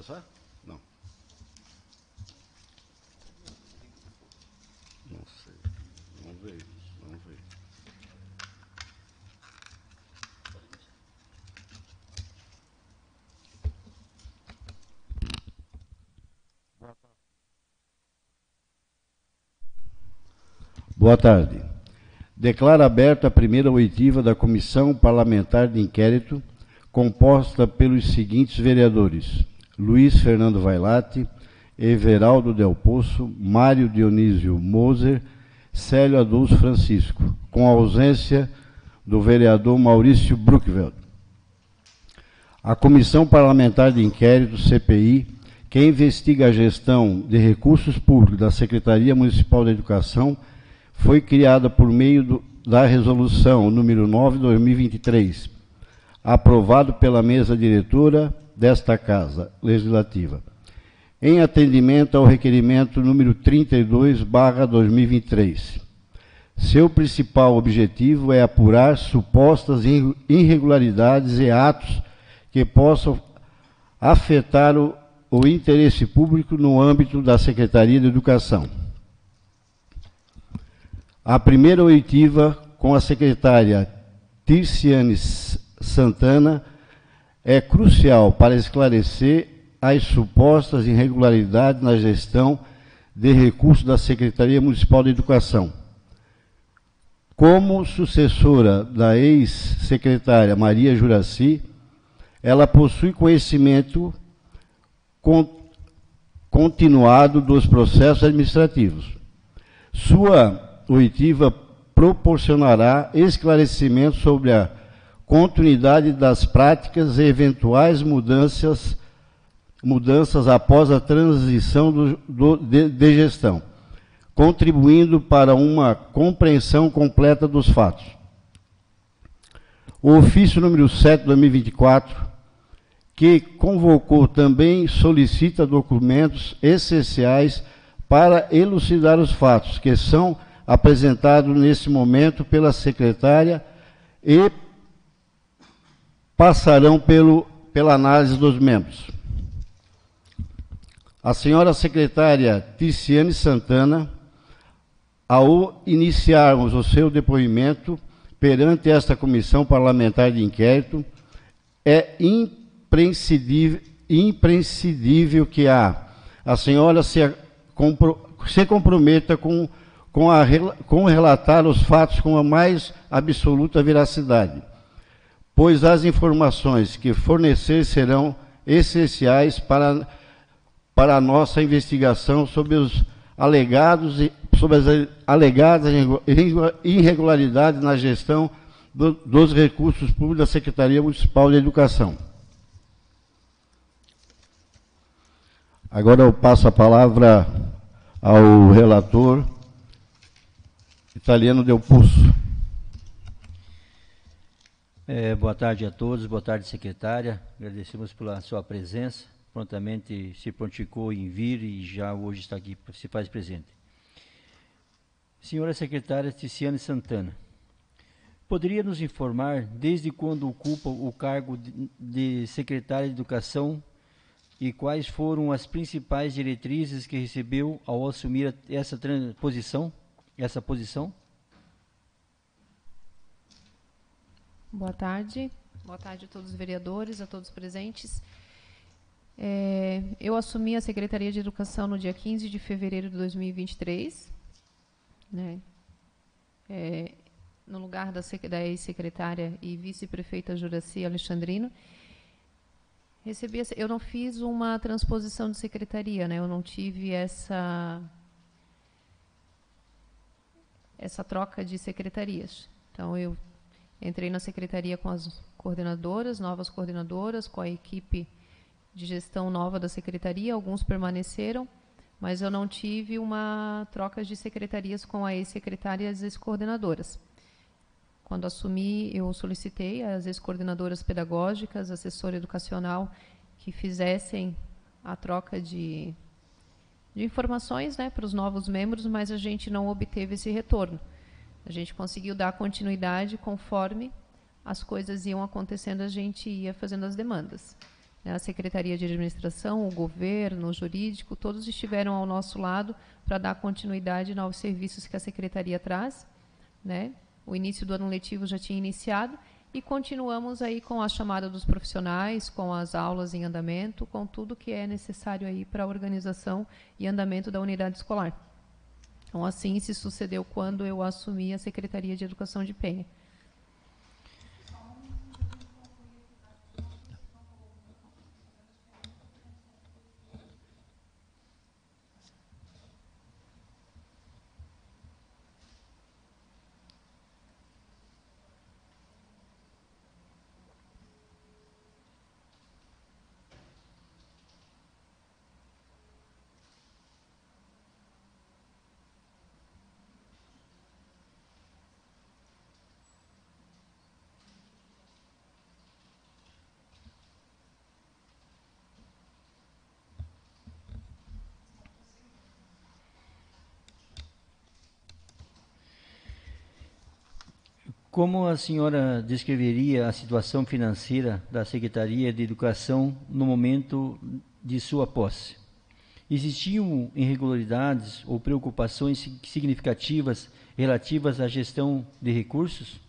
começar? Não. Não sei. Não veio. Não veio. Boa tarde. Declaro aberta a primeira oitiva da Comissão Parlamentar de Inquérito, composta pelos seguintes vereadores: Luiz Fernando Vailate, Everaldo Del Poço, Mário Dionísio Moser, Célio Adolfo Francisco, com a ausência do vereador Maurício Bruckveld. A Comissão Parlamentar de Inquérito, CPI, que investiga a gestão de recursos públicos da Secretaria Municipal da Educação, foi criada por meio da Resolução número 9/2023, aprovado pela mesa diretora desta Casa Legislativa, em atendimento ao requerimento número 32/2023. Seu principal objetivo é apurar supostas irregularidades e atos que possam afetar o interesse público no âmbito da Secretaria de Educação. A primeira oitiva com a secretária Tirciane Santana é crucial para esclarecer as supostas irregularidades na gestão de recursos da Secretaria Municipal de Educação. Como sucessora da ex-secretária Maria Juraci, ela possui conhecimento continuado dos processos administrativos. Sua oitiva proporcionará esclarecimentos sobre a continuidade das práticas e eventuais mudanças após a transição de gestão, contribuindo para uma compreensão completa dos fatos. O ofício número 7/2024, que convocou, também solicita documentos essenciais para elucidar os fatos que são apresentados nesse momento pela secretária e passarão pela análise dos membros. A senhora secretária Tirciane Santana, ao iniciarmos o seu depoimento perante esta Comissão Parlamentar de Inquérito, é imprescindível que a senhora se comprometa com relatar os fatos com a mais absoluta veracidade, pois as informações que fornecer serão essenciais para a nossa investigação sobre as alegadas irregularidades na gestão dos recursos públicos da Secretaria Municipal de Educação. Agora eu passo a palavra ao relator Italiano Del Poço. Boa tarde a todos, boa tarde, secretária. Agradecemos pela sua presença. Prontamente se prontificou em vir e já hoje está aqui, se faz presente. Senhora secretária Tirciane Santana, poderia nos informar desde quando ocupa o cargo de secretária de Educação e quais foram as principais diretrizes que recebeu ao assumir essa posição? Boa tarde a todos os vereadores, a todos os presentes. Eu assumi a Secretaria de Educação no dia 15 de fevereiro de 2023, né? No lugar da ex-secretária e vice-prefeita Juraci Alexandrino. Eu não fiz uma transposição de secretaria, né? Eu não tive essa troca de secretarias. Então, eu entrei na secretaria com as coordenadoras, novas coordenadoras, com a equipe de gestão nova da secretaria, alguns permaneceram, mas eu não tive uma troca de secretarias com a ex-secretária e as ex-coordenadoras. Quando assumi, eu solicitei às ex-coordenadoras pedagógicas, assessora educacional, que fizessem a troca de informações, né, para os novos membros, mas a gente não obteve esse retorno. A gente conseguiu dar continuidade conforme as coisas iam acontecendo, a gente ia fazendo as demandas. A Secretaria de Administração, o governo, o jurídico, todos estiveram ao nosso lado para dar continuidade aos serviços que a Secretaria traz, né? O início do ano letivo já tinha iniciado e continuamos aí com a chamada dos profissionais, com as aulas em andamento, com tudo que é necessário aí para a organização e andamento da unidade escolar. Então, assim se sucedeu quando eu assumi a Secretaria de Educação de Penha. Como a senhora descreveria a situação financeira da Secretaria de Educação no momento de sua posse? Existiam irregularidades ou preocupações significativas relativas à gestão de recursos?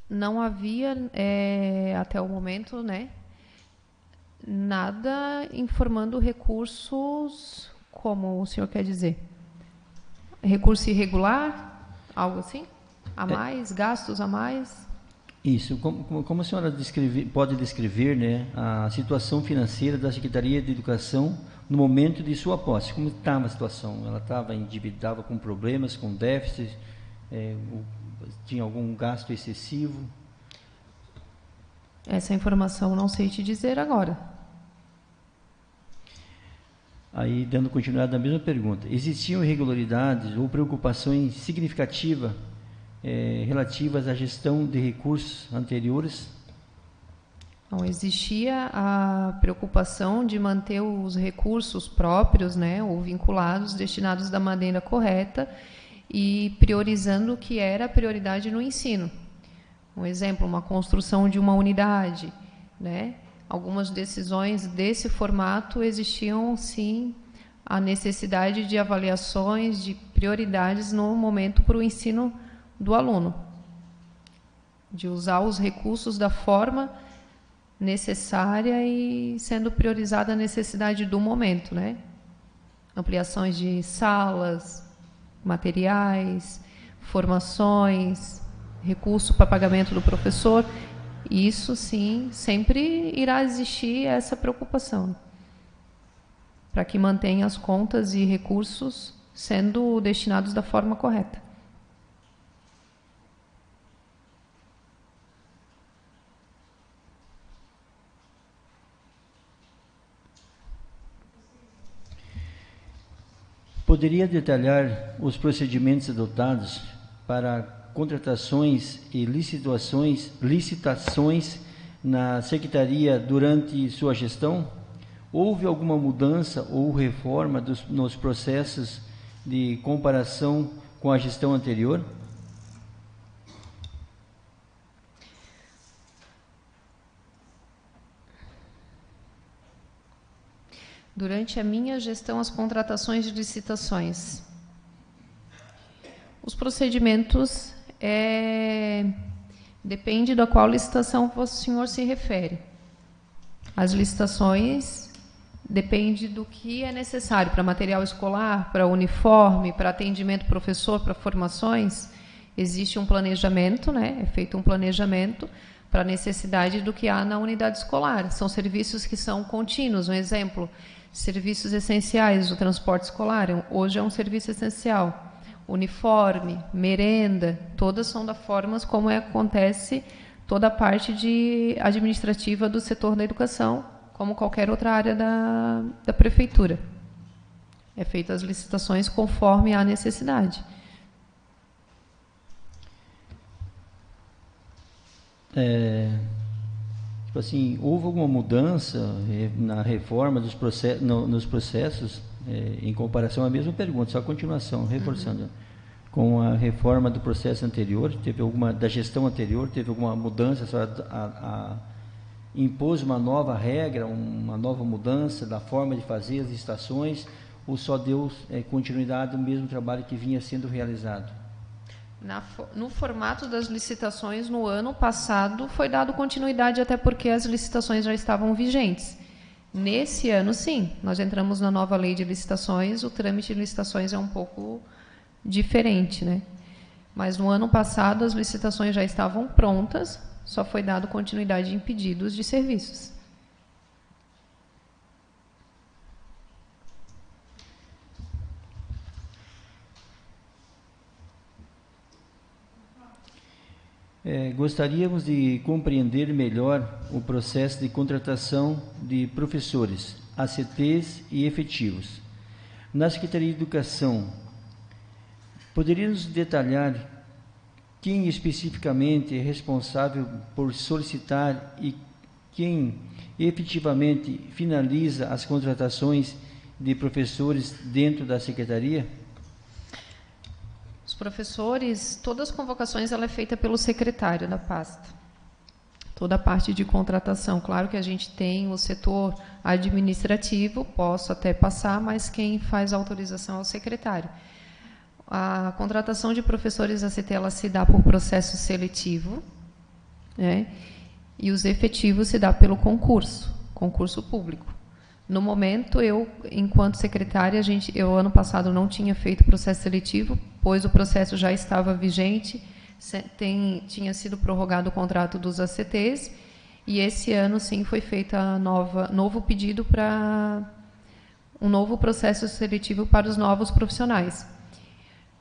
Não havia, até o momento, né, nada informando recursos, como o senhor quer dizer? Recurso irregular? Algo assim? A mais? Gastos a mais? Isso. Como a senhora pode descrever, né, a situação financeira da Secretaria de Educação no momento de sua posse? Como estava a situação? Ela estava endividada, com problemas, com déficit? Tinha algum gasto excessivo? Essa informação não sei te dizer agora. Aí, dando continuidade à mesma pergunta, existiam irregularidades ou preocupações significativas relativas à gestão de recursos anteriores? Não, existia a preocupação de manter os recursos próprios, né, ou vinculados, destinados da maneira correta e priorizando o que era a prioridade no ensino. Um exemplo, uma construção de uma unidade, né? Algumas decisões desse formato existiam, sim, a necessidade de avaliações, de prioridades no momento para o ensino do aluno, de usar os recursos da forma necessária e sendo priorizada a necessidade do momento, né? Ampliações de salas, materiais, formações, recurso para pagamento do professor. Isso, sim, sempre irá existir essa preocupação, para que mantenha as contas e recursos sendo destinados da forma correta. Poderia detalhar os procedimentos adotados para contratações e licitações na Secretaria durante sua gestão? Houve alguma mudança ou reforma nos processos de comparação com a gestão anterior? Durante a minha gestão, as contratações de licitações. Os procedimentos depende da qual licitação o senhor se refere. As licitações depende do que é necessário para material escolar, para uniforme, para atendimento professor, para formações. Existe um planejamento, né? É feito um planejamento para a necessidade do que há na unidade escolar. São serviços que são contínuos. Um exemplo, serviços essenciais, o transporte escolar. Hoje é um serviço essencial. Uniforme, merenda, todas são da forma como acontece toda a parte administrativa do setor da educação, como qualquer outra área da prefeitura. É feita as licitações conforme a necessidade. Tipo assim, houve alguma mudança na reforma nos processos em comparação à mesma pergunta, só a continuação, reforçando. com a reforma do processo anterior, da gestão anterior, teve alguma mudança, a senhora impôs uma nova regra, uma nova mudança da forma de fazer as licitações, ou só deu continuidade ao mesmo trabalho que vinha sendo realizado? No formato das licitações, no ano passado, foi dado continuidade, até porque as licitações já estavam vigentes. Nesse ano, sim, nós entramos na nova lei de licitações, o trâmite de licitações é um pouco diferente, né? Mas no ano passado as licitações já estavam prontas, só foi dado continuidade em pedidos de serviços. Gostaríamos de compreender melhor o processo de contratação de professores, ACTs e efetivos. Na Secretaria de Educação, poderia nos detalhar quem especificamente é responsável por solicitar e quem efetivamente finaliza as contratações de professores dentro da Secretaria? Os professores, todas as convocações ela é feita pelo secretário da pasta. Toda a parte de contratação. Claro que a gente tem o setor administrativo, posso até passar, mas quem faz a autorização é o secretário. A contratação de professores ACT ela se dá por processo seletivo, né? E os efetivos se dá pelo concurso público. No momento, eu, enquanto secretária, eu ano passado não tinha feito processo seletivo, pois o processo já estava vigente, tinha sido prorrogado o contrato dos ACTs, e esse ano, sim, foi feito novo pedido para um novo processo seletivo para os novos profissionais.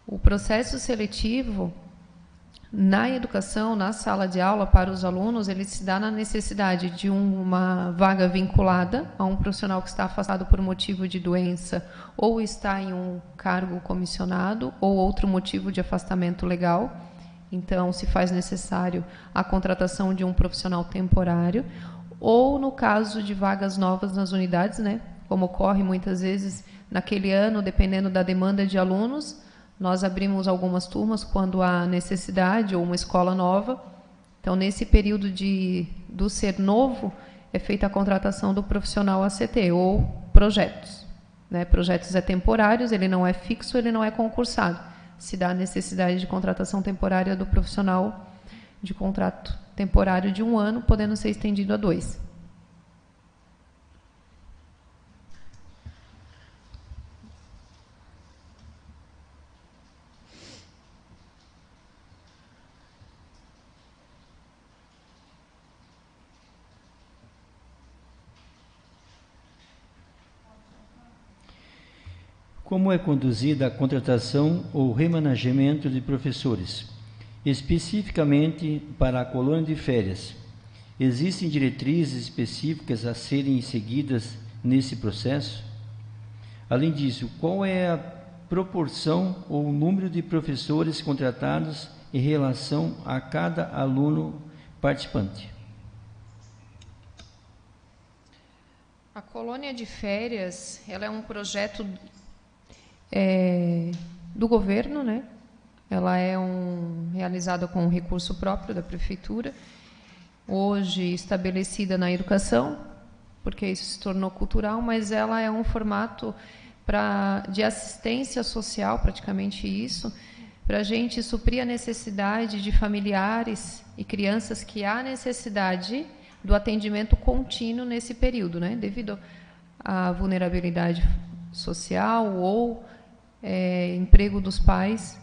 O processo seletivo, na educação, na sala de aula, para os alunos, ele se dá na necessidade de uma vaga vinculada a um profissional que está afastado por motivo de doença ou está em um cargo comissionado ou outro motivo de afastamento legal. Então, se faz necessário a contratação de um profissional temporário, ou no caso de vagas novas nas unidades, né, como ocorre muitas vezes naquele ano, dependendo da demanda de alunos, nós abrimos algumas turmas quando há necessidade ou uma escola nova. Então, nesse período do ser novo, é feita a contratação do profissional ACT ou projetos. Né? Projetos é temporários, ele não é fixo, ele não é concursado. Se dá a necessidade de contratação temporária do profissional de contrato temporário de 1 ano, podendo ser estendido a 2. Como é conduzida a contratação ou remanejamento de professores, especificamente para a colônia de férias? Existem diretrizes específicas a serem seguidas nesse processo? Além disso, qual é a proporção ou número de professores contratados em relação a cada aluno participante? A colônia de férias, ela é um projeto do governo, né? Ela é realizada com recurso próprio da prefeitura, hoje estabelecida na educação, porque isso se tornou cultural, mas ela é um formato de assistência social, praticamente isso, para a gente suprir a necessidade de familiares e crianças que há necessidade do atendimento contínuo nesse período, né? Devido à vulnerabilidade social ou emprego dos pais,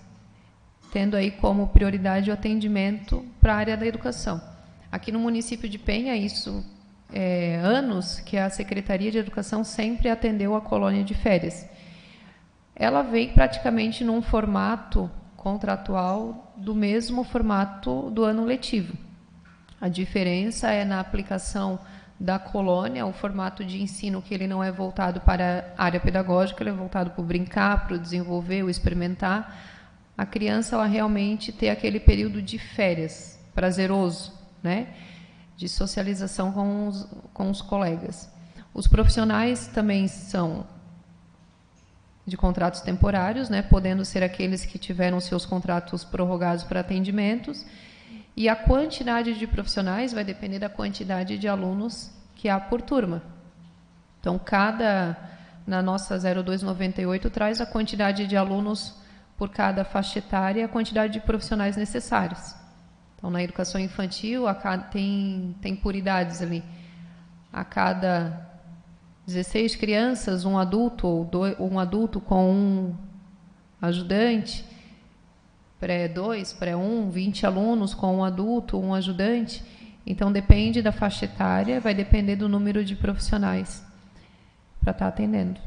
tendo aí como prioridade o atendimento para a área da educação. Aqui no município de Penha, isso anos que a Secretaria de Educação sempre atendeu a colônia de férias. Ela vem praticamente num formato contratual do mesmo formato do ano letivo. A diferença é na aplicação da colônia, o formato de ensino que ele não é voltado para a área pedagógica, ele é voltado para o brincar, para o desenvolver, o experimentar. A criança ela realmente ter aquele período de férias, prazeroso, né? De socialização com os colegas. Os profissionais também são de contratos temporários, né, podendo ser aqueles que tiveram seus contratos prorrogados para atendimentos, e a quantidade de profissionais vai depender da quantidade de alunos que há por turma. Então, na nossa 0298 traz a quantidade de alunos por cada faixa etária e a quantidade de profissionais necessários. Então, na educação infantil, tem por idades ali. A cada 16 crianças, um adulto, ou um adulto com um ajudante, pré-2, pré-1, 20 alunos com um adulto, um ajudante. Então, depende da faixa etária, vai depender do número de profissionais para estar atendendo.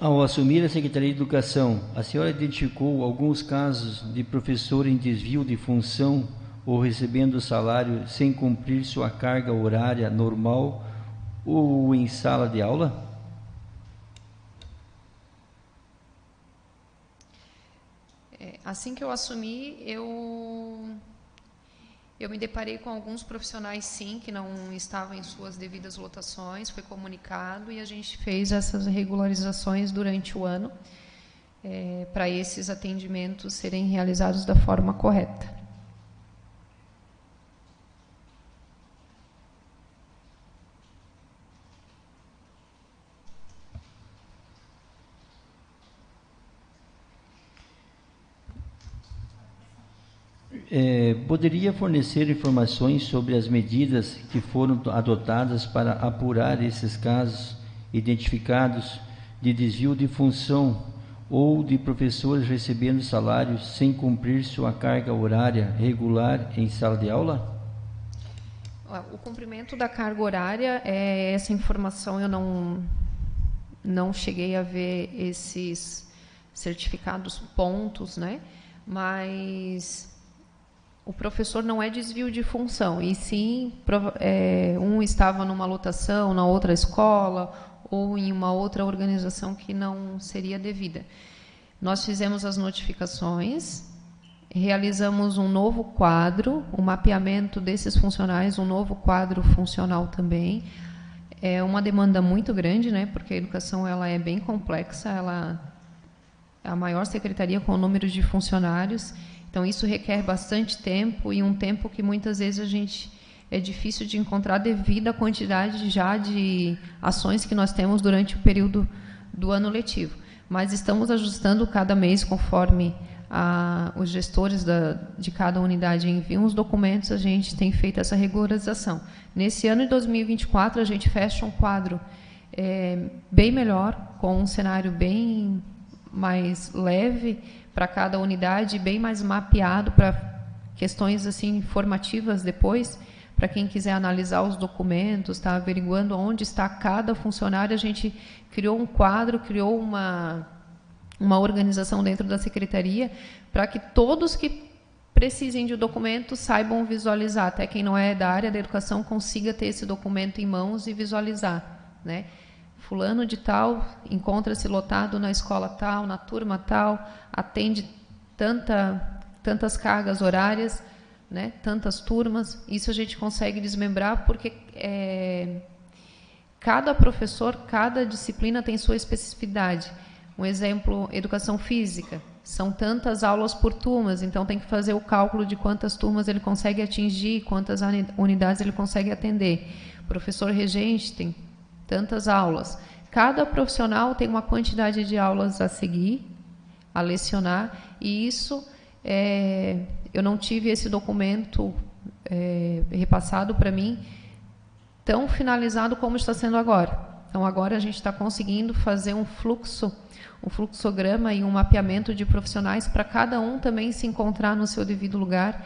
Ao assumir a Secretaria de Educação, a senhora identificou alguns casos de professor em desvio de função ou recebendo salário sem cumprir sua carga horária normal ou em sala de aula? Assim que eu assumi, eu me deparei com alguns profissionais, sim, que não estavam em suas devidas lotações, foi comunicado e a gente fez essas regularizações durante o ano para esses atendimentos serem realizados da forma correta. Poderia fornecer informações sobre as medidas que foram adotadas para apurar esses casos identificados de desvio de função ou de professores recebendo salários sem cumprir sua carga horária regular em sala de aula? O cumprimento da carga horária, essa informação eu não cheguei a ver esses certificados pontos, né? Mas o professor não é desvio de função, e sim, um estava numa lotação, na outra escola, ou em uma outra organização que não seria devida. Nós fizemos as notificações, realizamos um novo quadro, o mapeamento desses funcionários, um novo quadro funcional também. É uma demanda muito grande, né, porque a educação ela é bem complexa, ela é a maior secretaria com o número de funcionários. Então, isso requer bastante tempo e um tempo que muitas vezes é difícil de encontrar devido à quantidade já de ações que nós temos durante o período do ano letivo. Mas estamos ajustando cada mês conforme os gestores de cada unidade enviam os documentos, a gente tem feito essa regularização. Nesse ano de 2024, a gente fecha um quadro bem melhor, com um cenário bem mais leve para cada unidade, bem mais mapeado para questões assim informativas depois, para quem quiser analisar os documentos, está averiguando onde está cada funcionário. A gente criou um quadro, criou uma organização dentro da secretaria para que todos que precisem de um documento saibam visualizar, até quem não é da área da educação consiga ter esse documento em mãos e visualizar, né? Fulano de tal encontra-se lotado na escola tal, na turma tal, atende tantas cargas horárias, né, tantas turmas. Isso a gente consegue desmembrar porque cada professor, cada disciplina tem sua especificidade. Um exemplo, educação física. São tantas aulas por turmas, então tem que fazer o cálculo de quantas turmas ele consegue atingir, quantas unidades ele consegue atender. O professor regente tem tantas aulas. Cada profissional tem uma quantidade de aulas a seguir, a lecionar, e isso, eu não tive esse documento repassado para mim tão finalizado como está sendo agora. Então, agora a gente está conseguindo fazer um fluxograma e um mapeamento de profissionais para cada um também se encontrar no seu devido lugar,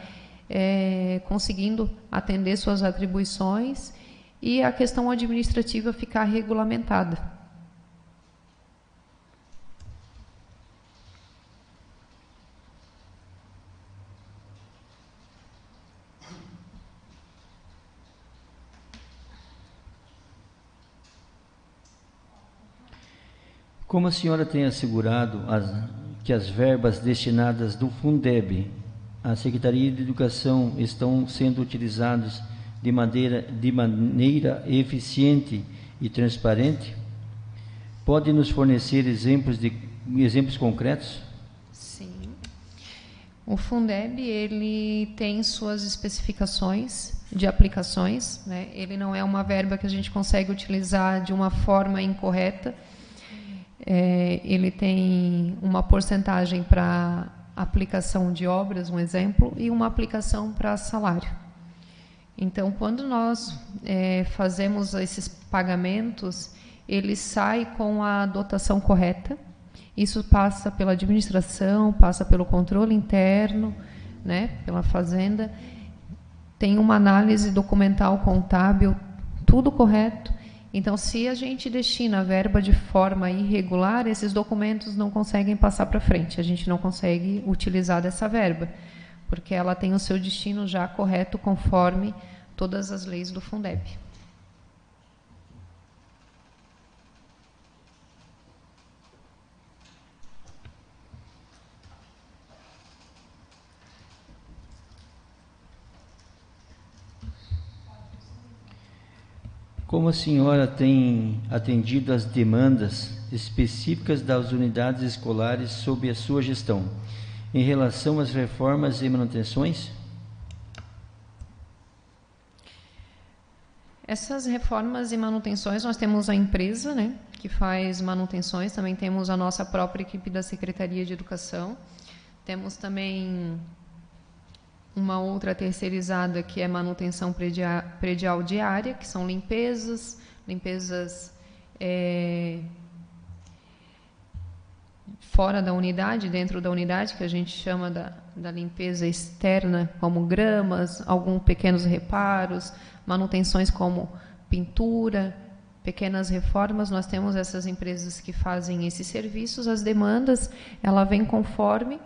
conseguindo atender suas atribuições e a questão administrativa ficar regulamentada. Como a senhora tem assegurado que as verbas destinadas do Fundeb a Secretaria de Educação estão sendo utilizados de maneira eficiente e transparente? Pode nos fornecer exemplos concretos? Sim. O Fundeb, ele tem suas especificações de aplicações, né? Ele não é uma verba que a gente consegue utilizar de uma forma incorreta. Ele tem uma porcentagem para aplicação de obras, um exemplo, e uma aplicação para salário. Então, quando nós fazemos esses pagamentos, ele sai com a dotação correta. Isso passa pela administração, passa pelo controle interno, né, pela fazenda. Tem uma análise documental contábil, tudo correto. Então, se a gente destina a verba de forma irregular, esses documentos não conseguem passar para frente. A gente não consegue utilizar dessa verba, porque ela tem o seu destino já correto, conforme todas as leis do Fundeb. Como a senhora tem atendido às demandas específicas das unidades escolares sob a sua gestão, em relação às reformas e manutenções? Essas reformas e manutenções, nós temos a empresa, né, que faz manutenções, também temos a nossa própria equipe da Secretaria de Educação, temos também uma outra terceirizada que é manutenção predial diária, que são limpezas fora da unidade, dentro da unidade, que a gente chama da limpeza externa, como gramas, alguns pequenos reparos, manutenções como pintura, pequenas reformas. Nós temos essas empresas que fazem esses serviços. As demandas, ela vem conforme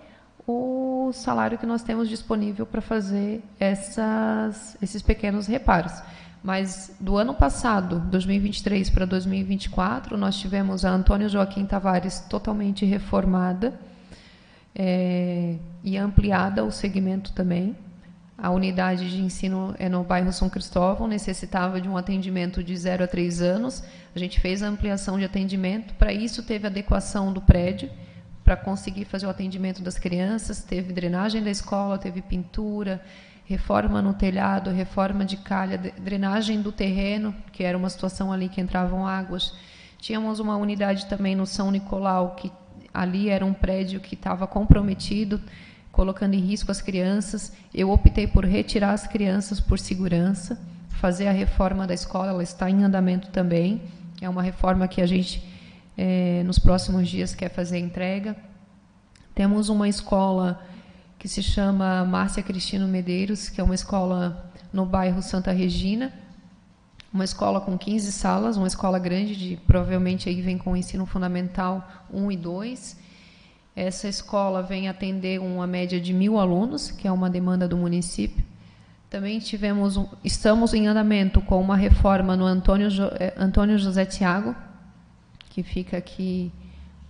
o salário que nós temos disponível para fazer esses pequenos reparos. Mas do ano passado, 2023 para 2024, nós tivemos a Antônio Joaquim Tavares totalmente reformada e ampliada o segmento também. A unidade de ensino é no bairro São Cristóvão, necessitava de um atendimento de 0 a 3 anos. A gente fez a ampliação de atendimento, para isso teve adequação do prédio, para conseguir fazer o atendimento das crianças, teve drenagem da escola, teve pintura, reforma no telhado, reforma de calha, drenagem do terreno, que era uma situação ali que entravam águas. Tínhamos uma unidade também no São Nicolau, que ali era um prédio que estava comprometido, colocando em risco as crianças. Eu optei por retirar as crianças por segurança, fazer a reforma da escola, ela está em andamento também. É uma reforma que a gente, nos próximos dias, quer fazer a entrega. Temos uma escola que se chama Márcia Cristino Medeiros, que é uma escola no bairro Santa Regina, uma escola com 15 salas, uma escola grande, provavelmente aí vem com o ensino fundamental 1 e 2. Essa escola vem atender uma média de 1.000 alunos, que é uma demanda do município. Também estamos em andamento com uma reforma no Antônio José Tiago, que fica aqui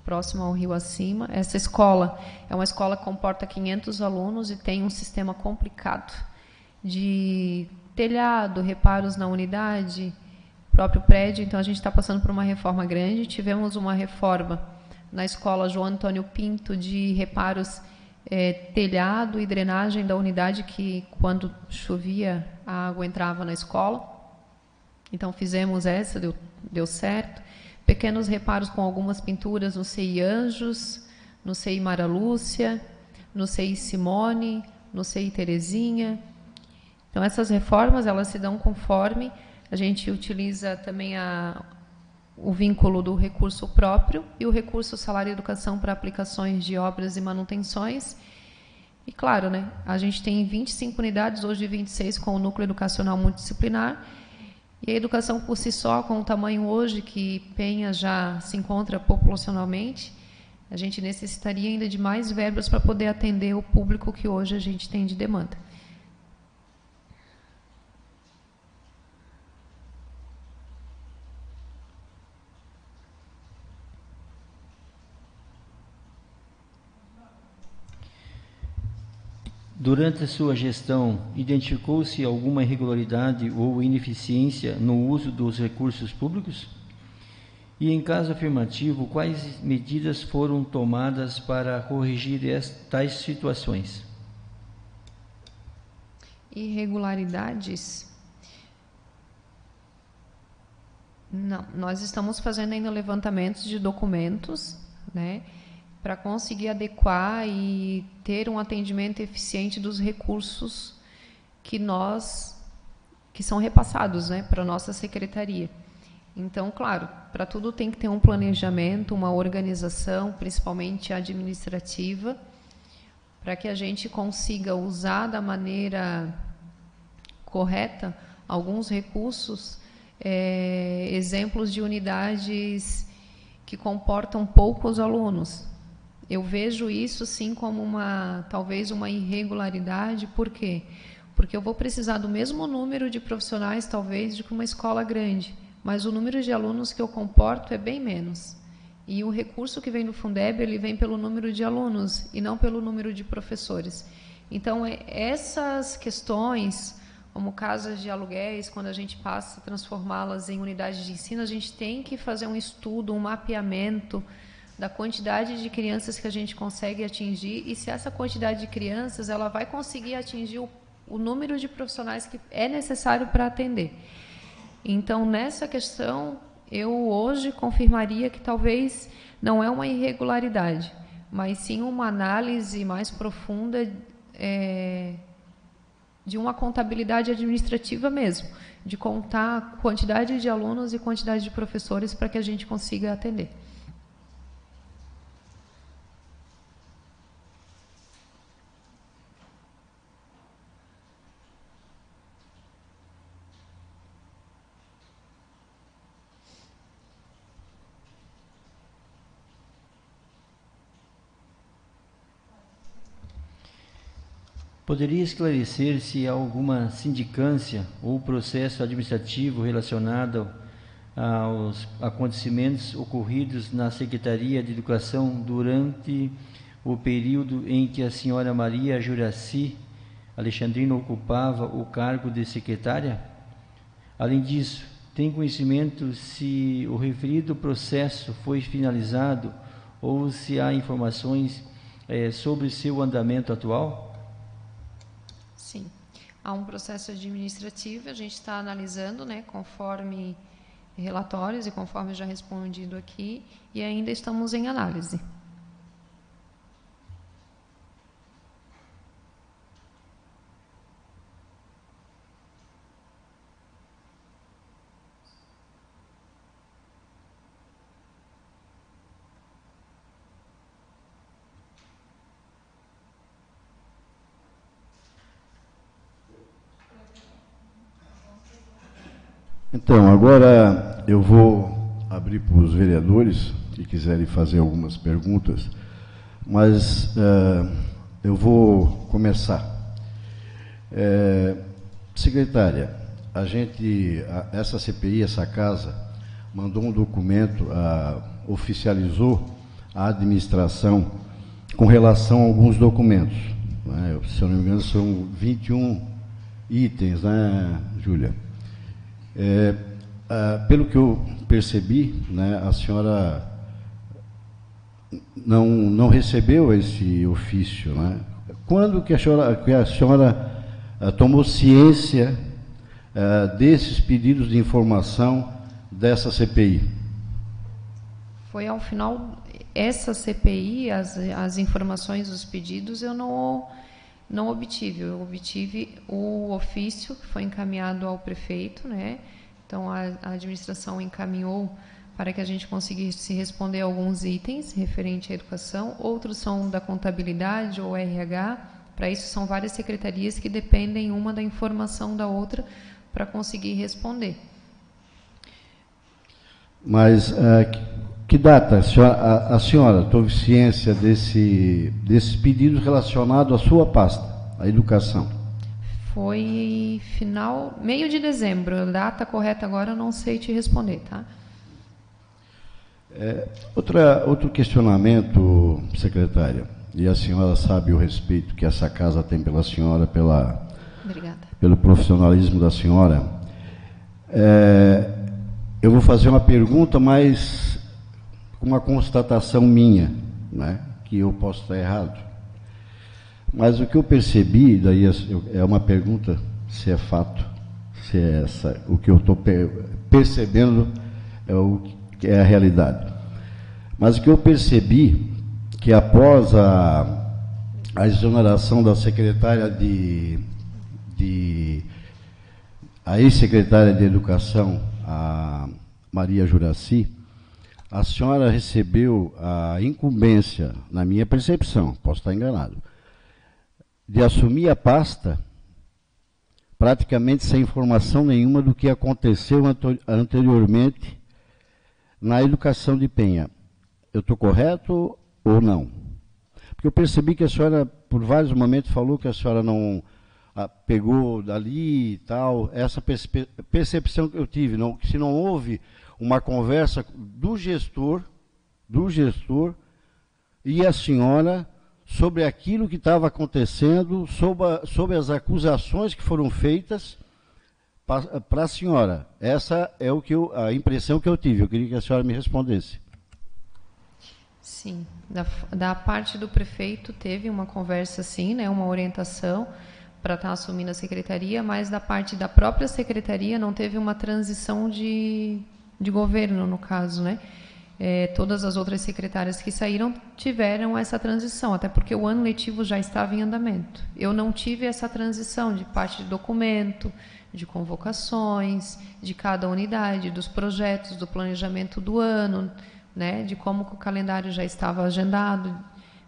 próximo ao Rio Acima. Essa escola é uma escola que comporta 500 alunos e tem um sistema complicado de telhado, reparos na unidade, próprio prédio. Então, a gente está passando por uma reforma grande. Tivemos uma reforma na escola João Antônio Pinto de reparos telhado e drenagem da unidade, que quando chovia a água entrava na escola. Então, fizemos essa, deu certo. Pequenos reparos com algumas pinturas no CI Anjos, no CI Mara Lúcia, no CI Simone, no CI Terezinha. Então, essas reformas, elas se dão conforme a gente utiliza também o vínculo do recurso próprio e o recurso salário e educação para aplicações de obras e manutenções. E, claro, né, a gente tem 25 unidades, hoje 26, com o núcleo educacional multidisciplinar. E a educação por si só, com o tamanho hoje que Penha já se encontra populacionalmente, a gente necessitaria ainda de mais verbas para poder atender o público que hoje a gente tem de demanda. Durante a sua gestão, identificou-se alguma irregularidade ou ineficiência no uso dos recursos públicos? E, em caso afirmativo, quais medidas foram tomadas para corrigir tais situações? Irregularidades? Não, nós estamos fazendo ainda levantamentos de documentos, né, para conseguir adequar e ter um atendimento eficiente dos recursos que são repassados, né, para a nossa secretaria. Então, claro, para tudo tem que ter um planejamento, uma organização, principalmente administrativa, para que a gente consiga usar da maneira correta alguns recursos, exemplos de unidades que comportam poucos alunos. Eu vejo isso sim como talvez uma irregularidade. Por quê? Porque eu vou precisar do mesmo número de profissionais, talvez, de que uma escola grande, mas o número de alunos que eu comporto é bem menos. E o recurso que vem do Fundeb, ele vem pelo número de alunos e não pelo número de professores. Então, essas questões, como casas de aluguéis, quando a gente passa a transformá-las em unidades de ensino, a gente tem que fazer um estudo, um mapeamento da quantidade de crianças que a gente consegue atingir e se essa quantidade de crianças ela vai conseguir atingir o número de profissionais que é necessário para atender. Então, nessa questão, eu hoje confirmaria que talvez não é uma irregularidade, mas sim uma análise mais profunda de uma contabilidade administrativa mesmo, de contar quantidade de alunos e quantidade de professores para que a gente consiga atender. Poderia esclarecer se há alguma sindicância ou processo administrativo relacionado aos acontecimentos ocorridos na Secretaria de Educação durante o período em que a senhora Maria Juraci Alexandrino ocupava o cargo de secretária? Além disso, tem conhecimento se o referido processo foi finalizado ou se há informações sobre seu andamento atual? Sim, há um processo administrativo, a gente está analisando, né, conforme relatórios e conforme já respondido aqui, e ainda estamos em análise. Então, agora eu vou abrir para os vereadores que quiserem fazer algumas perguntas, mas eu vou começar. Secretária, essa CPI, essa casa, mandou um documento, oficializou a administração com relação a alguns documentos, né? Se eu não me engano, são 21 itens, né, Júlia? Pelo que eu percebi, né, a senhora não recebeu esse ofício, né? Quando que a senhora tomou ciência desses pedidos de informação dessa CPI? Foi ao final, essa CPI, as informações dos pedidos eu não obtive. Eu obtive o ofício que foi encaminhado ao prefeito, né? Então, a administração encaminhou para que a gente conseguisse responder alguns itens referente à educação, outros são da contabilidade ou RH. Para isso, são várias secretarias que dependem uma da informação da outra para conseguir responder. Mas que data a senhora teve ciência desses pedidos relacionados à sua pasta, à educação? Foi meio de dezembro. A data correta agora eu não sei te responder, tá? Outro questionamento, secretária. e a senhora sabe o respeito que essa casa tem pela senhora, Obrigada. pelo profissionalismo da senhora. Eu vou fazer uma pergunta, mas uma constatação minha, né, que eu posso estar errado. Mas o que eu percebi, daí é uma pergunta se é fato, se é o que eu estou percebendo é a realidade. Mas o que eu percebi, que após a exoneração da secretária a ex-secretária de Educação, a Maria Juraci, a senhora recebeu a incumbência, na minha percepção, posso estar enganado, de assumir a pasta praticamente sem informação nenhuma do que aconteceu anteriormente na educação de Penha. Eu estou correto ou não? Porque eu percebi que a senhora, por vários momentos, falou que a senhora não pegou dali e tal. Essa percepção que eu tive, que se não houve uma conversa do gestor e a senhora sobre aquilo que estava acontecendo, sobre as acusações que foram feitas para a senhora. Essa é a impressão que eu tive. Eu queria que a senhora me respondesse. Sim, da parte do prefeito teve uma conversa, sim, né, uma orientação para estar assumindo a secretaria, mas da parte da própria secretaria não teve uma transição de governo, no caso, né? Todas as outras secretárias que saíram tiveram essa transição, até porque o ano letivo já estava em andamento. Eu não tive essa transição de parte de documento, de convocações, de cada unidade, dos projetos, do planejamento do ano, né, de como o calendário já estava agendado,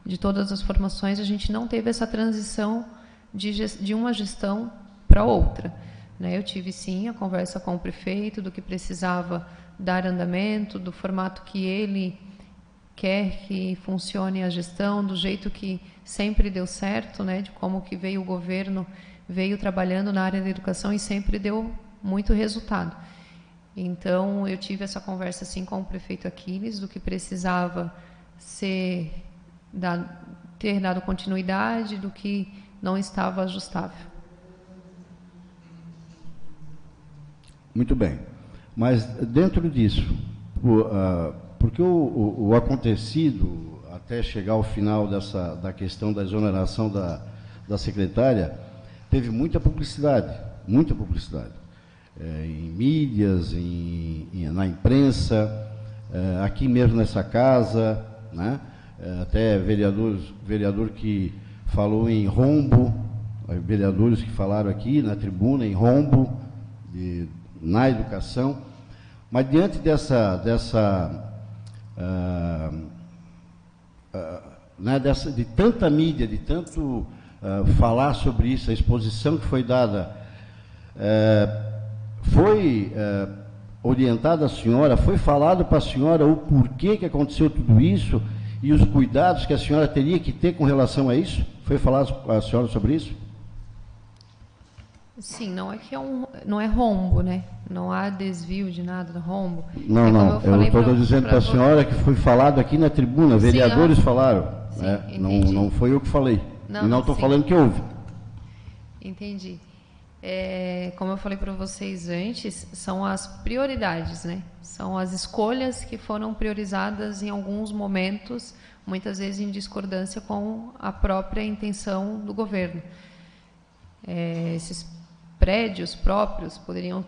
de todas as formações. A gente não teve essa transição de uma gestão para outra, né? Eu tive, sim, a conversa com o prefeito do que precisava dar andamento, do formato que ele quer que funcione a gestão, do jeito que sempre deu certo, né, de como que veio o governo, veio trabalhando na área da educação e sempre deu muito resultado. Então, eu tive essa conversa, sim, com o prefeito Aquiles, do que precisava ter dado continuidade, do que não estava ajustável. Muito bem. Mas, dentro disso, porque o acontecido, até chegar ao final da questão da exoneração da secretária, teve muita publicidade, em mídias, na imprensa, aqui mesmo nessa casa, né? Até vereador que falou em rombo, vereadores que falaram aqui na tribuna em rombo na educação. Mas diante de tanta mídia, de tanto falar sobre isso, a exposição que foi dada, foi orientada a senhora, foi falado para a senhora o porquê que aconteceu tudo isso e os cuidados que a senhora teria que ter com relação a isso? Foi falado a senhora sobre isso? Sim, não é rombo, né? Não há desvio de nada do rombo. Não, eu estou dizendo para a senhora que foi falado aqui na tribuna, vereadores falaram. Sim, né? Não foi eu que falei. Não estou falando que houve. Entendi. Como eu falei para vocês antes, são as prioridades, né? São as escolhas que foram priorizadas em alguns momentos, muitas vezes em discordância com a própria intenção do governo. Esses prédios próprios poderiam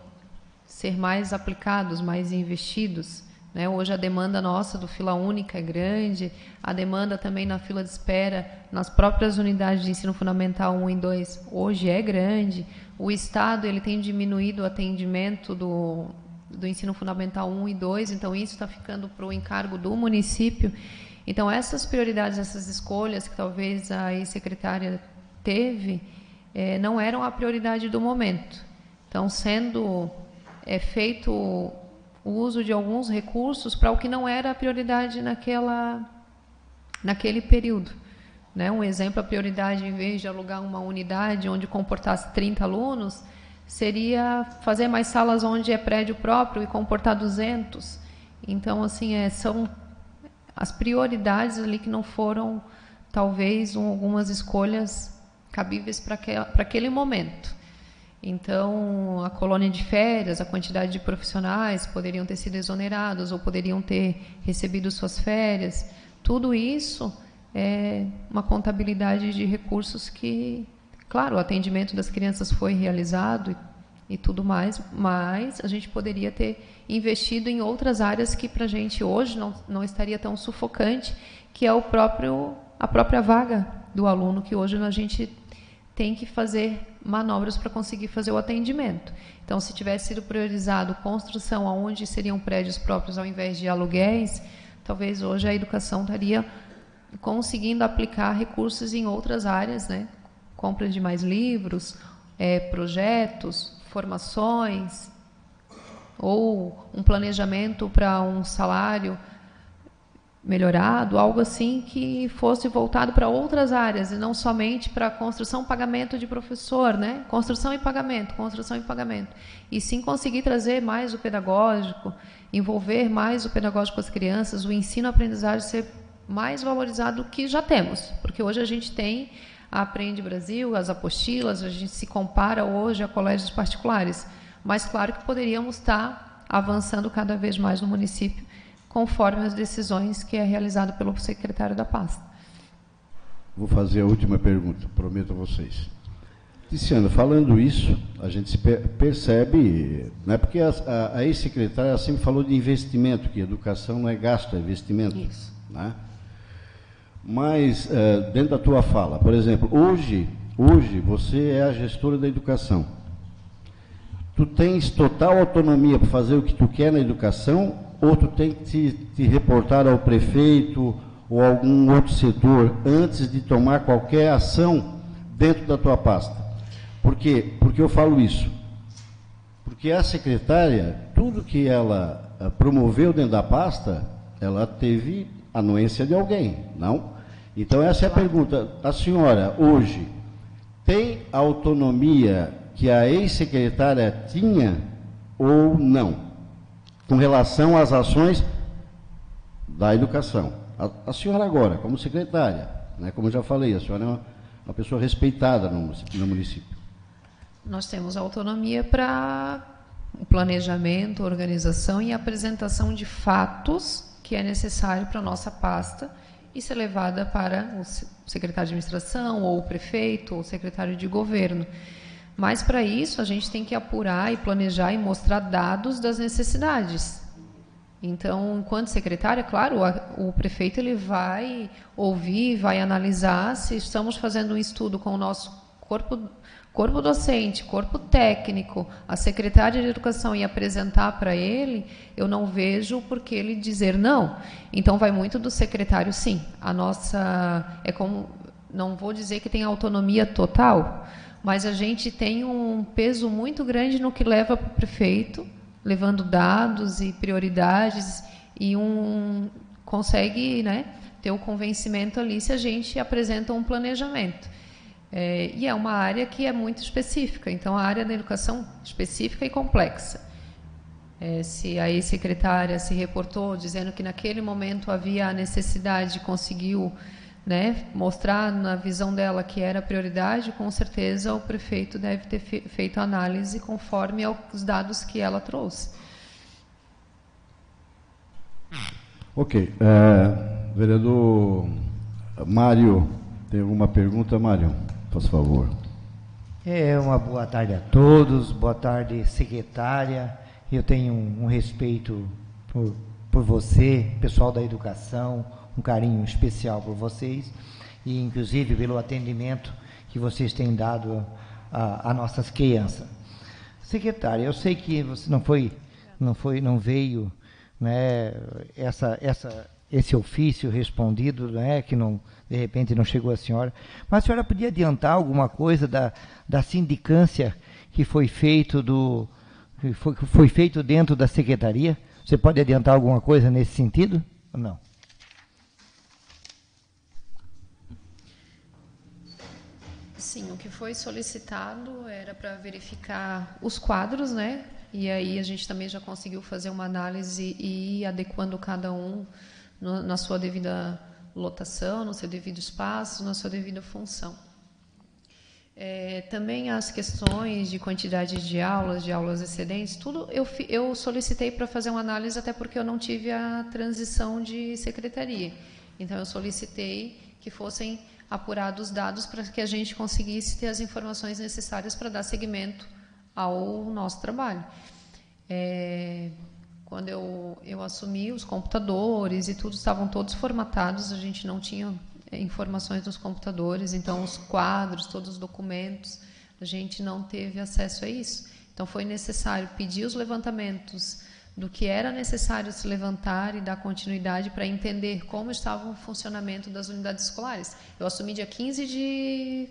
ser mais aplicados, mais investidos, né? Hoje a demanda nossa do fila única é grande, a demanda também na fila de espera nas próprias unidades de ensino fundamental 1 e 2 hoje é grande. O Estado ele tem diminuído o atendimento do ensino fundamental 1 e 2, então isso está ficando para o encargo do município. Então essas prioridades, essas escolhas que talvez a ex-secretária teve, não eram a prioridade do momento. Então, sendo feito o uso de alguns recursos para o que não era a prioridade naquele período. Né? Um exemplo, a prioridade, em vez de alugar uma unidade onde comportasse 30 alunos, seria fazer mais salas onde é prédio próprio e comportar 200. Então, assim, são as prioridades ali que não foram talvez algumas escolhas cabíveis para aquele momento. Então, a colônia de férias, a quantidade de profissionais poderiam ter sido exonerados ou poderiam ter recebido suas férias. Tudo isso é uma contabilidade de recursos que, claro, o atendimento das crianças foi realizado e tudo mais, mas a gente poderia ter investido em outras áreas que para a gente hoje não estaria tão sufocante, que é a própria vaga do aluno, que hoje a gente tem que fazer manobras para conseguir fazer o atendimento. Então, se tivesse sido priorizado construção onde seriam prédios próprios ao invés de aluguéis, talvez hoje a educação estaria conseguindo aplicar recursos em outras áreas, né? Compra de mais livros, projetos, formações, ou um planejamento para um salário melhorado, algo assim que fosse voltado para outras áreas, e não somente para construção e pagamento de professor, né? Construção e pagamento, e sim conseguir trazer mais o pedagógico, envolver mais o pedagógico com as crianças, o ensino-aprendizagem ser mais valorizado do que já temos, porque hoje a gente tem a Aprende Brasil, as apostilas, a gente se compara hoje a colégios particulares, mas claro que poderíamos estar avançando cada vez mais no município, conforme as decisões que é realizado pelo secretário da pasta. Vou fazer a última pergunta, prometo a vocês. Tiziana, falando isso, a gente se percebe, né, porque a ex-secretária sempre falou de investimento, que educação não é gasto, é investimento. Isso. Né? Mas, dentro da tua fala, por exemplo, hoje você é a gestora da educação. Tu tens total autonomia para fazer o que tu quer na educação, ou tu tem que te reportar ao prefeito ou algum outro setor antes de tomar qualquer ação dentro da tua pasta? Por quê? Porque eu falo isso. Porque a secretária, tudo que ela promoveu dentro da pasta, ela teve anuência de alguém, não? Então, essa é a pergunta. A senhora, hoje, tem a autonomia que a ex-secretária tinha ou não, com relação às ações da educação? A senhora agora, como secretária, né, como eu já falei, a senhora é uma pessoa respeitada no município. Nós temos autonomia para o planejamento, organização e apresentação de fatos que é necessário para a nossa pasta e ser levada para o secretário de administração, ou o prefeito, ou o secretário de governo. Mas, para isso, a gente tem que apurar e planejar e mostrar dados das necessidades. Então, enquanto secretária, claro, o prefeito ele vai ouvir, vai analisar se estamos fazendo um estudo com o nosso corpo docente, corpo técnico, a secretária de educação, e apresentar para ele, eu não vejo por que ele dizer não. Então, vai muito do secretário, sim. A nossa, não vou dizer que tem autonomia total, mas a gente tem um peso muito grande no que leva para o prefeito, levando dados e prioridades, e consegue, né, ter o convencimento ali se a gente apresenta um planejamento. E é uma área que é muito específica, então a área da educação específica e complexa. Se a ex-secretária se reportou dizendo que naquele momento havia a necessidade, conseguiu, né, mostrar na visão dela que era prioridade, com certeza o prefeito deve ter feito a análise conforme aos dados que ela trouxe. Ok. Vereador Mário, tem alguma pergunta, Mário? Por favor. Uma boa tarde a todos, boa tarde, secretária. Eu tenho um respeito por você, pessoal da educação, um carinho especial por vocês, e inclusive pelo atendimento que vocês têm dado a nossas crianças. Secretária, eu sei que você não veio, né, esse ofício respondido, né, que não, de repente não chegou à senhora, mas a senhora podia adiantar alguma coisa da sindicância que foi feito foi feito dentro da secretaria? Você pode adiantar alguma coisa nesse sentido ou não? Sim, o que foi solicitado era para verificar os quadros, né? E aí a gente também já conseguiu fazer uma análise e ir adequando cada um na sua devida lotação, no seu devido espaço, na sua devida função. Também as questões de quantidade de aulas excedentes, tudo eu solicitei para fazer uma análise, até porque eu não tive a transição de secretaria. Então, eu solicitei que fossem apurados os dados para que a gente conseguisse ter as informações necessárias para dar seguimento ao nosso trabalho. Quando eu assumi, os computadores e tudo estavam todos formatados, a gente não tinha informações dos computadores, então os quadros, todos os documentos, a gente não teve acesso a isso. Então foi necessário pedir os levantamentos do que era necessário se levantar e dar continuidade para entender como estava o funcionamento das unidades escolares. Eu assumi dia 15 de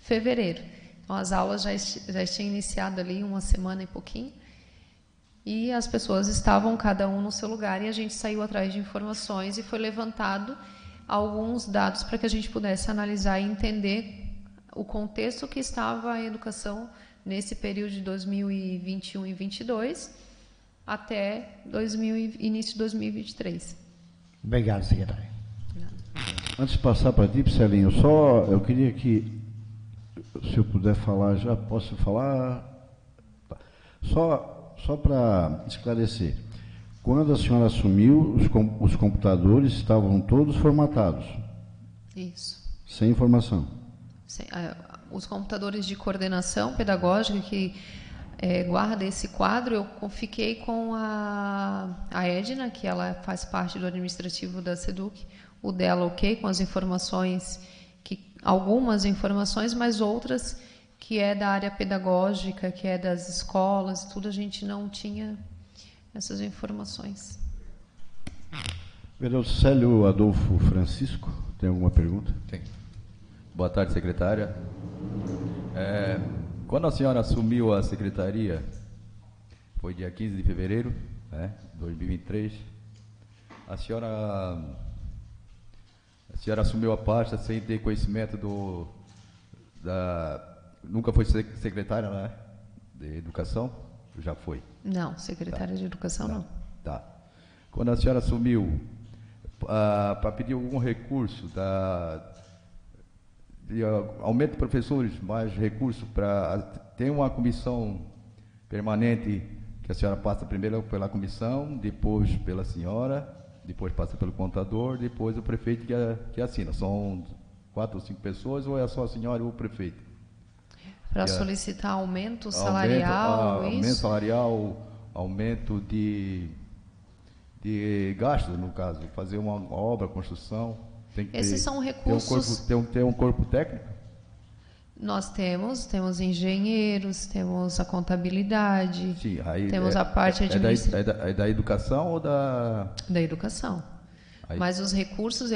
fevereiro, então as aulas já tinham iniciado ali uma semana e pouquinho, e as pessoas estavam cada um no seu lugar, e a gente saiu atrás de informações e foi levantado alguns dados para que a gente pudesse analisar e entender o contexto que estava a educação nesse período de 2021 e 2022 até início de 2023. Obrigado, secretário. Antes de passar para ti, Celinho, eu queria que, se eu puder falar já, posso falar? Só para esclarecer. Quando a senhora assumiu, os computadores estavam todos formatados? Isso. Sem informação? Os computadores de coordenação pedagógica que guarda esse quadro, eu fiquei com a Edna, que ela faz parte do administrativo da SEDUC, o dela ok, com as informações, algumas informações, mas outras que é da área pedagógica, que é das escolas, tudo a gente não tinha essas informações. Vereador Célio Adolfo Francisco, tem alguma pergunta? Tem. Boa tarde, secretária. Quando a senhora assumiu a secretaria, foi dia 15 de fevereiro, né, 2023, a senhora assumiu a pasta sem ter conhecimento nunca foi secretária, né, de educação? Já foi? Não, secretária de educação não. Tá. Quando a senhora assumiu, para pedir algum recurso de aumento de professores, mais recursos para ter uma comissão permanente, que a senhora passa primeiro pela comissão, depois pela senhora, depois passa pelo contador, depois o prefeito que assina. São 4 ou 5 pessoas, ou é só a senhora e o prefeito? Para solicitar aumento salarial, aumento salarial, aumento de gastos, no caso, fazer uma obra, construção. Tem que Esses são recursos. Ter um corpo técnico? Nós temos engenheiros, temos a contabilidade, Sim, aí temos a parte administrativa. É da educação ou da educação. Aí. Mas os recursos,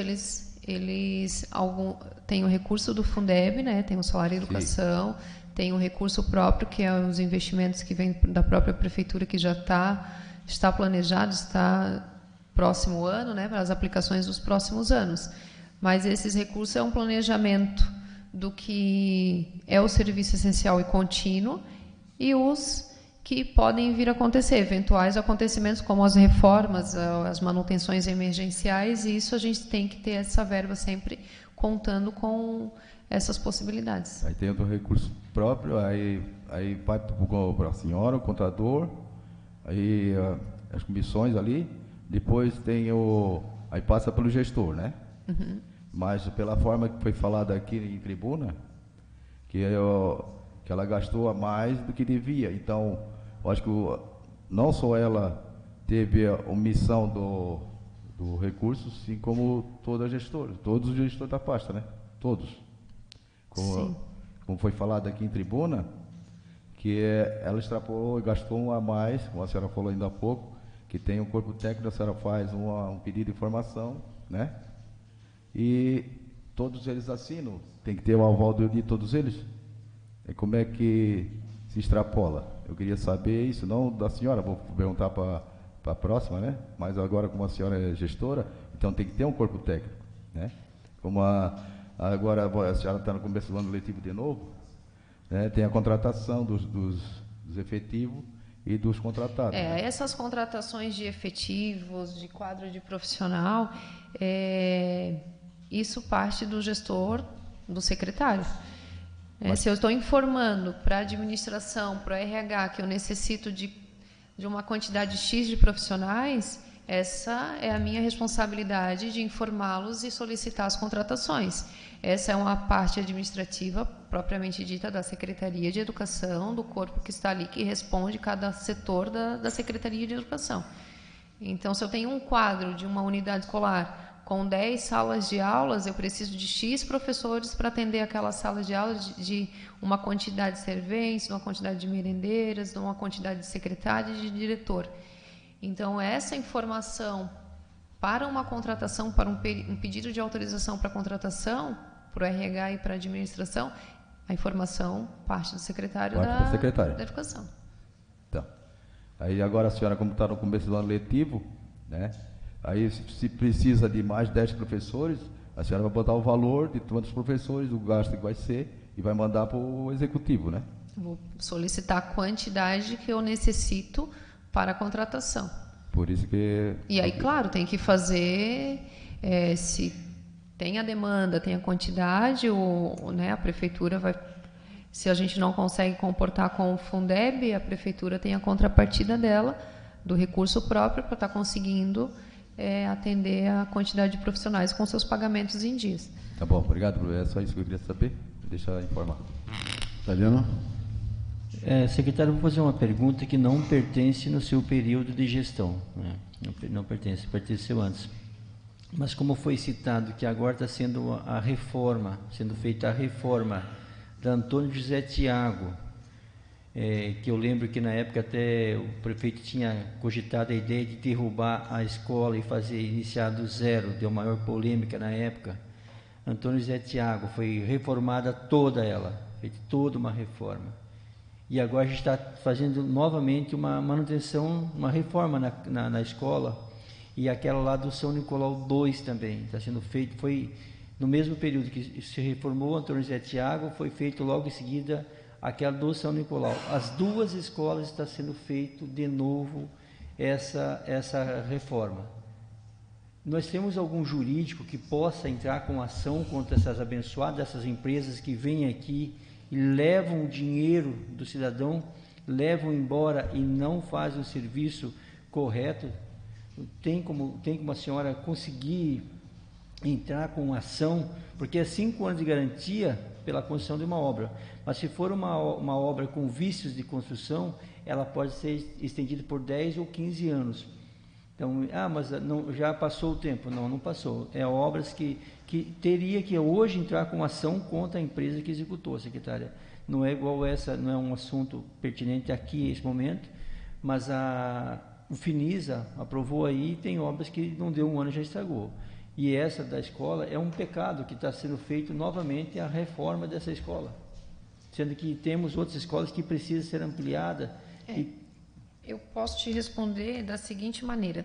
tem o recurso do Fundeb, né? Tem o salário de educação, sim. Tem o recurso próprio, que é os investimentos que vêm da própria prefeitura, que já está planejado, está próximo ano, né? Para as aplicações dos próximos anos. Mas esses recursos é um planejamento do que é o serviço essencial e contínuo e os que podem vir a acontecer, eventuais acontecimentos como as reformas, as manutenções emergenciais, e isso a gente tem que ter essa verba sempre contando com essas possibilidades. Aí tem outro recurso próprio, aí vai para a senhora, o contador, aí as comissões ali, depois tem aí passa pelo gestor, né? Uhum. Mas pela forma que foi falada aqui em tribuna, que ela gastou a mais do que devia. Então, eu acho que não só ela teve a omissão do recurso, assim como toda a gestora, todos os gestores da pasta, né? Todos. Como foi falado aqui em tribuna, que ela extrapolou e gastou um a mais, como a senhora falou ainda há pouco, que tem um corpo técnico, a senhora faz um pedido de informação, né? E todos eles assinam, tem que ter o aval de todos eles. E como é que se extrapola? Eu queria saber isso, não da senhora, vou perguntar para a próxima, né? Mas agora, como a senhora é gestora, então tem que ter um corpo técnico, né? Como agora a senhora está no começo do ano letivo de novo, né? Tem a contratação dos efetivos e dos contratados. Né? Essas contratações de efetivos, de quadro de profissional, isso parte do gestor, do secretário. Se eu estou informando para a administração, para o RH, que eu necessito de uma quantidade X de profissionais, essa é a minha responsabilidade de informá-los e solicitar as contratações. Essa é uma parte administrativa propriamente dita da Secretaria de Educação, do corpo que está ali, que responde cada setor da Secretaria de Educação. Então, se eu tenho um quadro de uma unidade escolar com 10 salas de aulas, eu preciso de X professores para atender aquelas salas de aulas, de uma quantidade de serventes, de uma quantidade de merendeiras, de uma quantidade de secretário e de diretor. Então, essa informação para uma contratação, para um pedido de autorização para contratação, para o RH e para a administração, a informação parte do secretário da Educação. Então, aí agora a senhora, como está no começo do ano letivo, né? Aí, se precisa de mais 10 professores, a senhora vai botar o valor de quantos professores, o gasto que vai ser, e vai mandar para o executivo, né? Vou solicitar a quantidade que eu necessito para a contratação. Por isso que... E aí, claro, tem que fazer, se tem a demanda, tem a quantidade, né, a prefeitura vai... Se a gente não consegue comportar com o Fundeb, a prefeitura tem a contrapartida dela, do recurso próprio, para estar conseguindo... atender a quantidade de profissionais com seus pagamentos em dias. Tá bom, obrigado. É só isso que eu queria saber. Deixa eu informar. Italiano? Secretário, vou fazer uma pergunta que não pertence no seu período de gestão, né? Não pertence, pertenceu antes. Mas como foi citado que agora está sendo feita a reforma da Antônio José Tiago, que eu lembro que na época até o prefeito tinha cogitado a ideia de derrubar a escola e iniciar do zero, deu maior polêmica na época. Antônio José Tiago, foi reformada toda ela, feita toda uma reforma. E agora a gente está fazendo novamente uma manutenção, uma reforma na escola, e aquela lá do São Nicolau II também está sendo feito, foi no mesmo período que se reformou Antônio José Tiago, foi feito logo em seguida aquela do São Nicolau. As duas escolas está sendo feito de novo essa reforma. Nós temos algum jurídico que possa entrar com ação contra essas abençoadas, essas empresas que vêm aqui e levam o dinheiro do cidadão, levam embora e não fazem o serviço correto? Tem como a senhora conseguir entrar com ação? Porque é 5 anos de garantia pela construção de uma obra, mas se for uma obra com vícios de construção, ela pode ser estendida por 10 ou 15 anos. Então, mas não, já passou o tempo. Não passou. É obras que teria que hoje entrar com ação contra a empresa que executou, secretária. Não é igual essa, não é um assunto pertinente aqui nesse momento, mas o Finisa aprovou aí, tem obras que não deu um ano e já estragou. E essa da escola é um pecado que está sendo feito novamente a reforma dessa escola, sendo que temos outras escolas que precisam ser ampliadas. Eu posso te responder da seguinte maneira.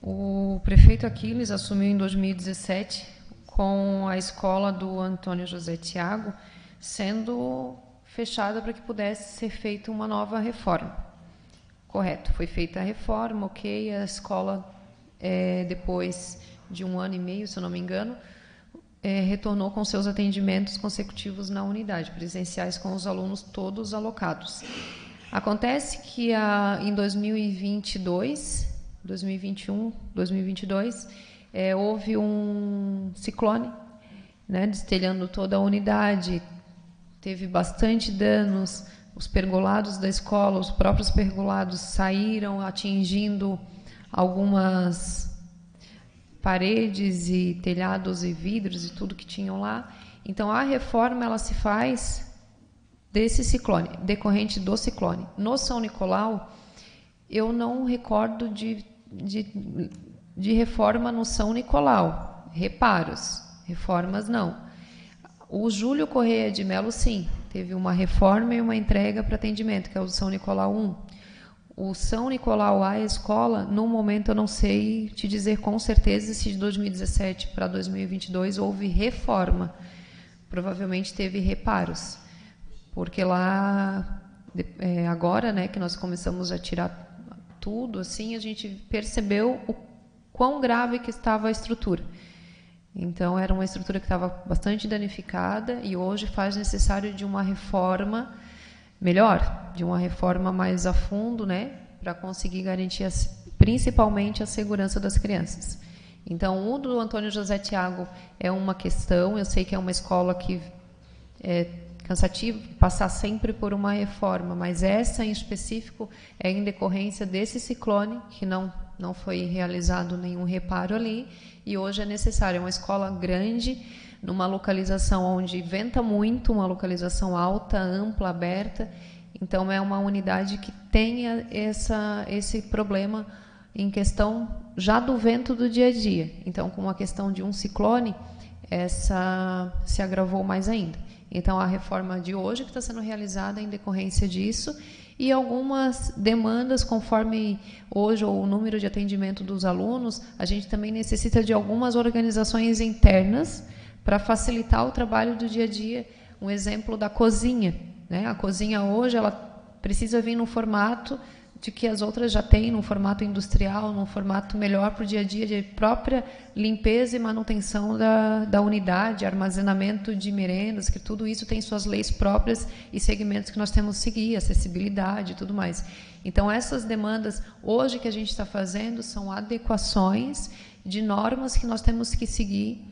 O prefeito Aquiles assumiu em 2017 com a escola do Antônio José Tiago sendo fechada para que pudesse ser feita uma nova reforma. Correto, foi feita a reforma, ok, a escola depois de 1 ano e meio, se eu não me engano, retornou com seus atendimentos consecutivos na unidade, presenciais com os alunos todos alocados. Acontece que em 2022, 2021, 2022, houve um ciclone, né, destelhando toda a unidade, teve bastante danos, os pergolados da escola, os próprios pergolados saíram atingindo algumas paredes e telhados e vidros e tudo que tinham lá. Então, a reforma ela se faz desse ciclone, decorrente do ciclone. No São Nicolau, eu não recordo de reforma no São Nicolau. Reparos, reformas não. O Júlio Correia de Melo, sim, teve uma reforma e uma entrega para atendimento, que é o São Nicolau 1. O São Nicolau, a escola, no momento eu não sei te dizer com certeza se de 2017 para 2022 houve reforma. Provavelmente teve reparos, porque lá, agora, né, que nós começamos a tirar tudo, assim, a gente percebeu o quão grave que estava a estrutura. Então, era uma estrutura que estava bastante danificada e hoje faz necessário de uma reforma melhor, de uma reforma mais a fundo, né, para conseguir garantir principalmente a segurança das crianças. Então, o do Antônio José Tiago é uma questão, eu sei que é uma escola que é cansativo passar sempre por uma reforma, mas essa em específico é em decorrência desse ciclone, que não foi realizado nenhum reparo ali, e hoje é necessário. É uma escola grande, numa localização onde venta muito, uma localização alta, ampla, aberta, então é uma unidade que tenha esse problema em questão já do vento do dia a dia. Então, com a questão de um ciclone, essa se agravou mais ainda. Então, a reforma de hoje que está sendo realizada em decorrência disso e algumas demandas, conforme hoje o número de atendimento dos alunos, a gente também necessita de algumas organizações internas para facilitar o trabalho do dia a dia. Um exemplo da cozinha, né? A cozinha hoje ela precisa vir no formato de que as outras já têm, num formato industrial, num formato melhor para o dia a dia, de própria limpeza e manutenção da unidade, armazenamento de merendas, que tudo isso tem suas leis próprias e segmentos que nós temos que seguir, acessibilidade e tudo mais. Então, essas demandas, hoje, que a gente está fazendo, são adequações de normas que nós temos que seguir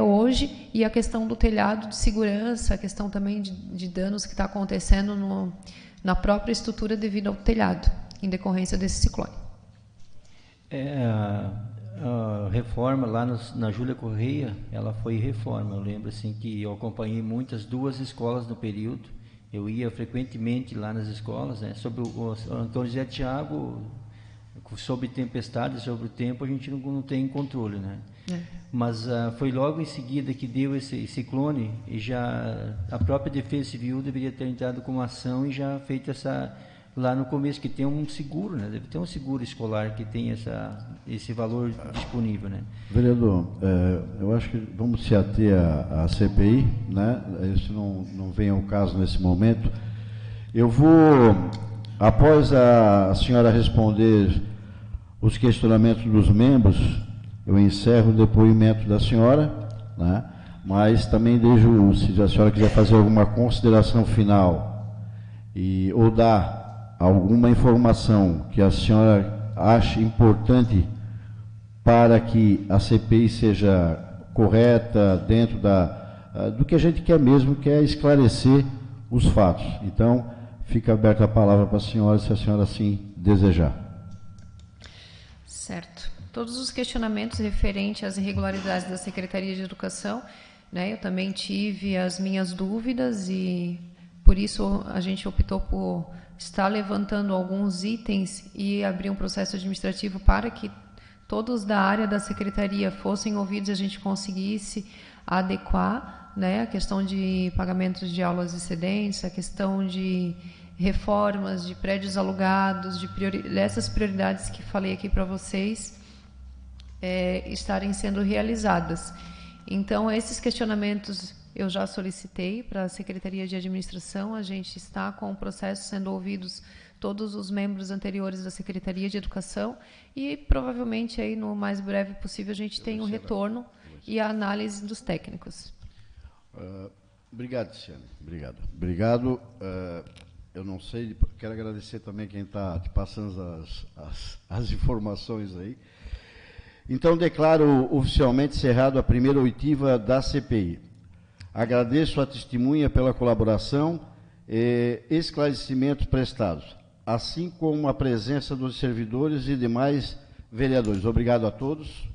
hoje, e a questão do telhado de segurança, a questão também de danos que está acontecendo na própria estrutura devido ao telhado, em decorrência desse ciclone. A reforma lá na Júlia Correia, ela foi reforma. Eu lembro assim que eu acompanhei duas escolas no período. Eu ia frequentemente lá nas escolas, né? Sobre o Antônio José Tiago, sobre tempestade, sobre o tempo, a gente não tem controle, né? Mas foi logo em seguida que deu esse ciclone, e já a própria Defesa Civil deveria ter entrado com uma ação e já feito lá no começo, que tem um seguro, né? Deve ter um seguro escolar que tem esse valor disponível, né? Vereador, eu acho que vamos se ater à CPI, né? Isso não vem ao caso nesse momento. Eu vou, após a senhora responder os questionamentos dos membros, eu encerro o depoimento da senhora, né? Mas também deixo, se a senhora quiser fazer alguma consideração final ou dar alguma informação que a senhora ache importante para que a CPI seja correta dentro do que a gente quer mesmo, que é esclarecer os fatos. Então, fica aberta a palavra para a senhora, se a senhora assim desejar. Certo. Todos os questionamentos referentes às irregularidades da Secretaria de Educação, né, eu também tive as minhas dúvidas e, por isso, a gente optou por estar levantando alguns itens e abrir um processo administrativo para que todos da área da Secretaria fossem ouvidos e a gente conseguisse adequar, né, a questão de pagamentos de aulas excedentes, a questão de reformas de prédios alugados, dessas prioridades que falei aqui para vocês, estarem sendo realizadas. Então, esses questionamentos eu já solicitei para a Secretaria de Administração, a gente está com o processo sendo ouvidos todos os membros anteriores da Secretaria de Educação e provavelmente aí no mais breve possível a gente tem um retorno e a análise dos técnicos. Obrigado, Tiziane. Obrigado. Eu não sei, quero agradecer também quem está te passando as informações aí. Então, declaro oficialmente encerrado a primeira oitiva da CPI. Agradeço a testemunha pela colaboração e esclarecimentos prestados, assim como a presença dos servidores e demais vereadores. Obrigado a todos.